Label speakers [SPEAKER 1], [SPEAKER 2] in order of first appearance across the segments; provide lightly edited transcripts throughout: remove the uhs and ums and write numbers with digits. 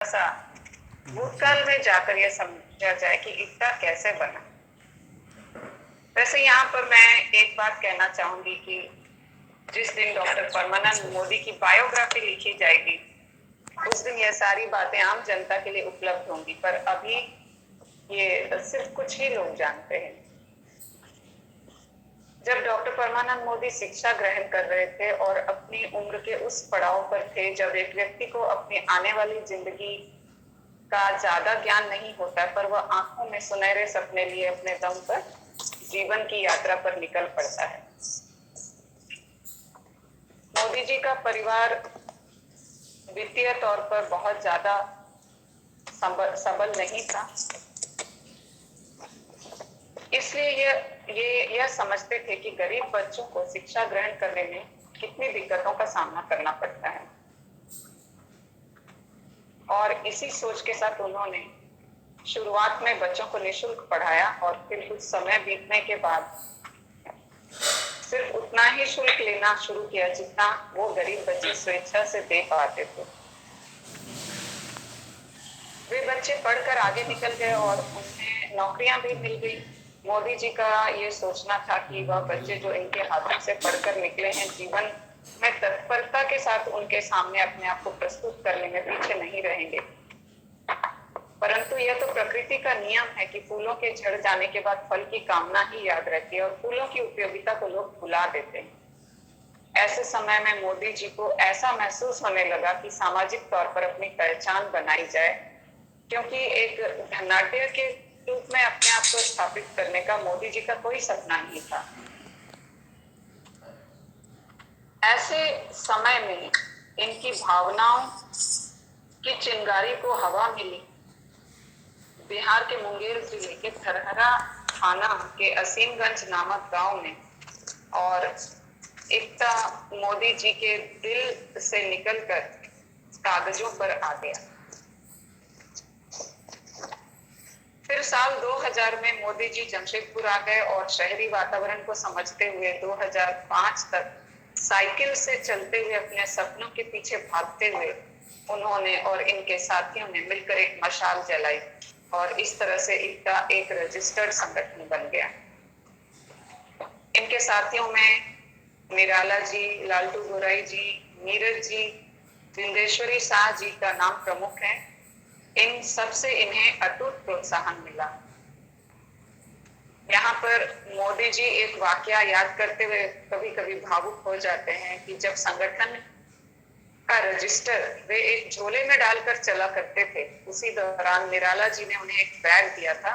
[SPEAKER 1] सा भूतकाल में जाकर यह समझा जाए कि इक्ता कैसे बना। वैसे यहाँ पर मैं एक बात कहना चाहूंगी कि जिस दिन डॉक्टर परमानंद मोदी की बायोग्राफी लिखी जाएगी उस दिन यह सारी बातें आम जनता के लिए उपलब्ध होंगी, पर अभी ये सिर्फ कुछ ही लोग जानते हैं। जब डॉक्टर परमानंद मोदी शिक्षा ग्रहण कर रहे थे और अपनी उम्र के उस पड़ाव पर थे जब एक व्यक्ति को अपनी आने वाली जिंदगी का ज्यादा ज्ञान नहीं होता, पर वह आंखों में सुनहरे सपने लिए अपने दम पर जीवन की यात्रा पर निकल पड़ता है। मोदी जी का परिवार वित्तीय तौर पर बहुत ज्यादा सबल नहीं था, इसलिए यह समझते थे कि गरीब बच्चों को शिक्षा ग्रहण करने में कितनी दिक्कतों का सामना करना पड़ता है। और इसी सोच के साथ उन्होंने शुरुआत में बच्चों को निःशुल्क पढ़ाया और फिर कुछ समय बीतने के बाद सिर्फ उतना ही शुल्क लेना शुरू किया जितना वो गरीब बच्चे स्वेच्छा से दे पाते थे। वे बच्चे पढ़कर आगे निकल गए और उन्हें नौकरियां भी मिल गई। मोदी जी का ये सोचना था कि वह बच्चे जो इनके हाथों से पढ़कर निकले हैं जीवन में तत्परता के साथ उनके सामने अपने आप को प्रस्तुत करने में पीछे नहीं रहेंगे। परंतु यह तो प्रकृति का नियम है कि फूलों के झड़ जाने के बाद फल की कामना ही याद रहती है और फूलों की उपयोगिता को लोग भुला देते हैं। ऐसे समय में मोदी जी को ऐसा महसूस होने लगा कि सामाजिक तौर पर अपनी पहचान बनाई जाए, क्योंकि एक धनाढ्य के रूप में अपने आप को स्थापित करने का मोदी जी का कोई सपना नहीं था। ऐसे समय में इनकी भावनाओं की चिंगारी को हवा मिली। बिहार के मुंगेर जिले के थरहरा थाना के असीमगंज नामक गांव में, और इक्ता मोदी जी के दिल से निकलकर कागजों पर आ गया। फिर साल 2000 में मोदी जी जमशेदपुर आ गए और शहरी वातावरण को समझते हुए 2005 तक साइकिल से चलते हुए अपने सपनों के पीछे भागते हुए उन्होंने और इनके साथियों ने मिलकर एक मशाल जलाई और इस तरह से इनका एक रजिस्टर्ड संगठन बन गया। इनके साथियों में निराला जी, लालटू गोराई जी, नीरज जी, बिंदेश्वरी शाह जी का नाम प्रमुख है। इन सबसे इन्हें अटूट प्रोत्साहन मिला। यहाँ पर मोदी जी एक वाकया याद करते हुए कभी कभी भावुक हो जाते हैं कि जब संगठन का रजिस्टर वे एक झोले में डालकर चला करते थे, उसी दौरान निराला जी ने उन्हें एक बैग दिया था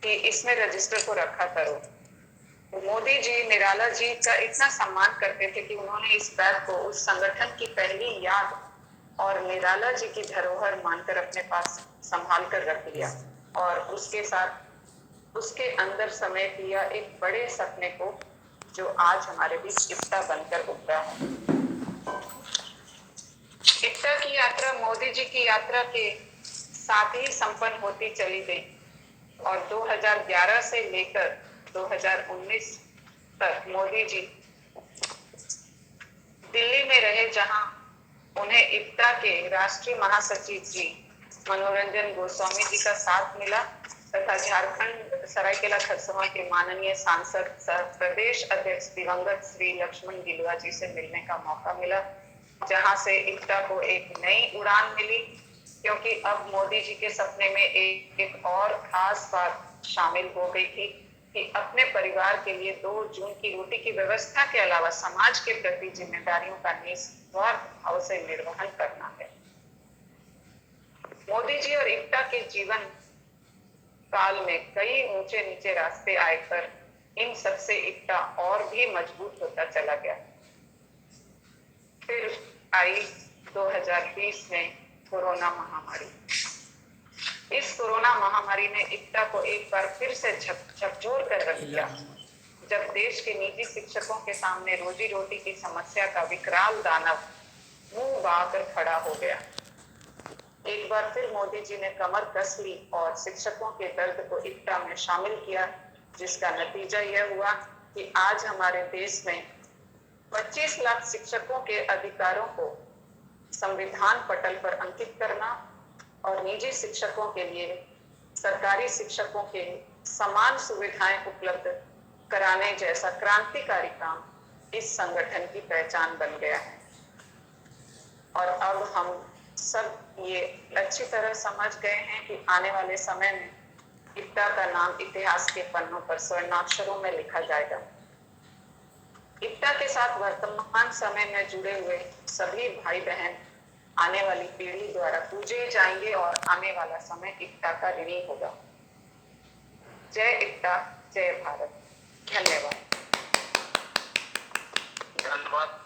[SPEAKER 1] कि इसमें रजिस्टर को रखा करो। मोदी जी निराला जी का इतना सम्मान करते थे कि उन्होंने इस बैग को उस संगठन की पहली याद और निराला जी की धरोहर मानकर अपने पास संभाल कर रख लिया और उसके साथ उसके अंदर समेट लिया एक बड़े सपने को जो आज हमारे बीच इक्ता बनकर उभरा है। इक्ता की यात्रा मोदी जी की यात्रा के साथ ही संपन्न होती चली गई और 2011 से लेकर 2019 तक मोदी जी दिल्ली में रहे, जहां उन्हें इक्ता के राष्ट्रीय महासचिव जी मनोरंजन गोस्वामी जी का साथ मिला तथा झारखंड सरायकेला खरसावां के माननीय सांसद सह प्रदेश अध्यक्ष दिवंगत श्री लक्ष्मण गिलुआ जी से मिलने का मौका मिला, जहां से इक्ता को एक नई उड़ान मिली, क्योंकि अब मोदी जी के सपने में एक और खास बात शामिल हो गई थी कि अपने परिवार के लिए 2 जून की रोटी की व्यवस्था के अलावा समाज के प्रति जिम्मेदारियों का निस्वार्थ भाव से निर्वहन करना है। मोदी जी और इक्ता के जीवन काल में कई ऊंचे नीचे रास्ते आए, पर इन सबसे इक्ता और भी मजबूत होता चला गया। फिर आई 2020 में कोरोना महामारी। इस कोरोना महामारी ने इक्ता को एक बार फिर से झकझोर कर रख दिया, जब देश के निजी शिक्षकों के सामने रोजी रोटी की समस्या का विकराल दानव मुंह बांकर खड़ा हो गया। एक बार फिर मोदी जी ने कमर कस ली और शिक्षकों के दर्द को इक्ता में शामिल किया, जिसका नतीजा यह हुआ कि आज हमारे देश में 25 लाख शिक्षकों के अधिकारों को संविधान पटल पर अंकित करना निजी शिक्षकों के लिए सरकारी शिक्षकों के समान सुविधाएं उपलब्ध कराने जैसा क्रांतिकारी काम इस संगठन की पहचान बन गया है। और अब हम सब ये अच्छी तरह समझ गए हैं कि आने वाले समय में इप्टा का नाम इतिहास के पन्नों पर स्वर्णाक्षरों में लिखा जाएगा। इप्टा के साथ वर्तमान समय में जुड़े हुए सभी भाई बहन आने वाली पीढ़ी द्वारा पूजे जाएंगे और आने वाला समय इप्टा का ऋणी होगा। जय इप्टा, जय भारत। धन्यवाद।
[SPEAKER 2] धन्यवाद।